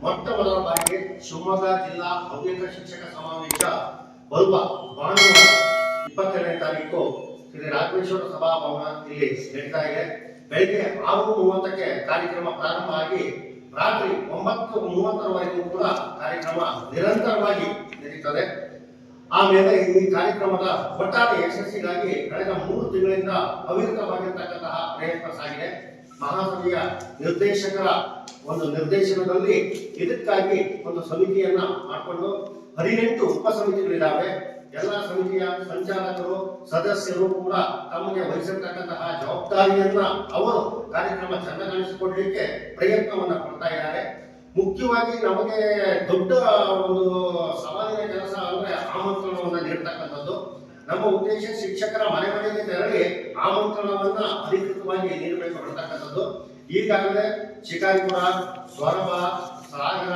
ಮೊಟ್ಟ ಮೊದಲ ಬಾರಿಗೆ ಶಿವಮೊಗ್ಗ ಜಿಲ್ಲಾ ಹವ್ಯಕ ಶಿಕ್ಷಕ ಸಮಾವೇಶ ಬಲ್ಪ ಭಾನುವಾರ 22ನೇ ತಾರೀಕು ಶ್ರೀ ರಾಘವೇಶ್ವರ ಸಭಾಭವನ ಇಲ್ಲಿ ನಡೀತಾ ಇದೆ. ಬೆಳಿಗ್ಗೆ 6:30ಕ್ಕೆ ಕಾರ್ಯಕ್ರಮ ಪ್ರಾರಂಭ ಆಗಿ ರಾತ್ರಿ 9:30ರವರೆಗೂ ಕೂಡ ಕಾರ್ಯಕ್ರಮ ನಿರಂತರವಾಗಿ ನಡೀತದೆ. ಆಮೇಲೆ ಈ ಕಾರ್ಯಕ್ರಮದ ಒಟ್ಟಾರೆ ಯಶಸ್ಸಿಗಾಗಿ ಕಳೆದ 3 ತಿಂಗಳಿಂದ ಅವಿರತವಾಗಿರ್ತಕ್ಕಂತಹ ಪ್ರಯತ್ನ ಸಾಗಿದೆ. ಮಹಾಸಭೆಯ ನಿರ್ದೇಶಕರ ಒಂದು ನಿರ್ದೇಶನದಲ್ಲಿ ಇದಕ್ಕಾಗಿ ಒಂದು ಸಮಿತಿಯನ್ನ ಮಾಡಿಕೊಂಡು 18 ಉಪ ಸಮಿತಿಗಳಿದ್ದಾವೆ. ಎಲ್ಲ ಸಮಿತಿಯ ಸಂಚಾಲಕರು ಸದಸ್ಯರು ಕೂಡ ತಮಗೆ ವಹಿಸಿರ್ತಕ್ಕಂತಹ ಜವಾಬ್ದಾರಿಯನ್ನ ಅವರು ಕಾರ್ಯಕ್ರಮ ಚೆನ್ನಾಗಿಸಿಕೊಳ್ಳಲಿಕ್ಕೆ ಪ್ರಯತ್ನವನ್ನ ಪಡ್ತಾ ಇದ್ದಾರೆ. ಮುಖ್ಯವಾಗಿ ನಮಗೆ ದೊಡ್ಡ ಒಂದು ಸವಾಲಿನ ಕೆಲಸ ಅಂದ್ರೆ ಆಮಂತ್ರಣವನ್ನ ನೀಡತಕ್ಕಂಥದ್ದು. ನಮ್ಮ ಉದ್ದೇಶ ಶಿಕ್ಷಕರ ಮನೆ ಮನೆಗೆ ತೆರಳಿ ಆಮಂತ್ರಣವನ್ನ ಅಧಿಕೃತವಾಗಿ ನೀಡಬೇಕು ಅನ್ನತಕ್ಕಂಥದ್ದು. ಈಗಾಗಲೇ ಶಿಕಾರಿಪುರ, ಸೊರಬ, ಸಾಗರ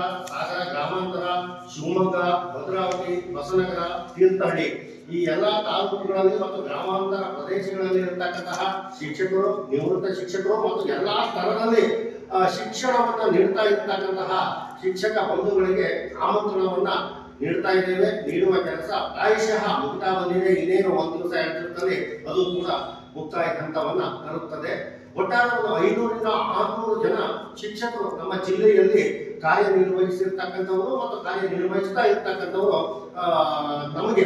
ಗ್ರಾಮಾಂತರ, ಶಿವಮೊಗ್ಗ, ಭದ್ರಾವತಿ, ಹೊಸನಗರ, ತೀರ್ಥಹಳ್ಳಿ ಈ ಎಲ್ಲಾ ತಾಲೂಕುಗಳಲ್ಲಿ ಮತ್ತು ಗ್ರಾಮಾಂತರ ಪ್ರದೇಶಗಳಲ್ಲಿ ಇರತಕ್ಕಂತಹ ಶಿಕ್ಷಕರು, ನಿವೃತ್ತ ಶಿಕ್ಷಕರು ಮತ್ತು ಎಲ್ಲಾ ಸ್ತರದಲ್ಲಿ ಶಿಕ್ಷಣವನ್ನ ನೀಡ್ತಾ ಇರ್ತಕ್ಕಂತಹ ಶಿಕ್ಷಕ ಬಂಧುಗಳಿಗೆ ಆಮಂತ್ರಣವನ್ನ ನೀಡ್ತಾ ಇದ್ದೇವೆ. ನೀಡುವ ಕೆಲಸ ಪ್ರಾಯಶಃ ಮುಕ್ತಾ ಬಂದಿದೆ. ಇನ್ನೇನು 1 ದಿವಸ 2 ದಿವಸದಲ್ಲಿ ಅದು ಕೂಡ ಮುಕ್ತಾಯ ಹಂತವನ್ನ ತರುತ್ತದೆ. ಒಟ್ಟಾರೆ 500ರಿಂದ 600 ಜನ ಶಿಕ್ಷಕರು ನಮ್ಮ ಜಿಲ್ಲೆಯಲ್ಲಿ ಕಾರ್ಯನಿರ್ವಹಿಸಿರ್ತಕ್ಕಂಥವರು ಮತ್ತು ಕಾರ್ಯನಿರ್ವಹಿಸ್ತಾ ಇರ್ತಕ್ಕಂಥವರು ನಮಗೆ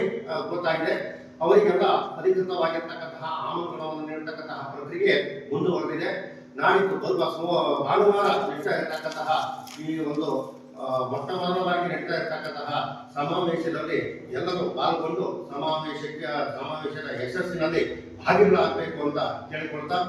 ಗೊತ್ತಾಗಿದೆ. ಅವರಿಗೆಲ್ಲ ಅಧಿಕೃತವಾಗಿರ್ತಕ್ಕಂತಹ ಆಮಂತ್ರಣವನ್ನು ನೀಡತಕ್ಕಂತಹ ಪ್ರಕ್ರಿಯೆ ಮುಂದುವರೆದಿದೆ. ನಾಡಿದ್ದು ಬರುವ ಭಾನುವಾರ ನಡೀತಾ ಇರತಕ್ಕಂತಹ ಈ ಒಂದು ಮೊಟ್ಟ ಮೊದಲ ಬಾರಿಗೆ ನಡೀತಾ ಇರತಕ್ಕಂತಹ ಸಮಾವೇಶದಲ್ಲಿ ಎಲ್ಲರೂ ಪಾಲ್ಗೊಂಡು ಸಮಾವೇಶದ ಯಶಸ್ಸಿನಲ್ಲಿ ಭಾಗಿಗಳಾಗಬೇಕು ಅಂತ ಕೇಳಿಕೊಳ್ತಾ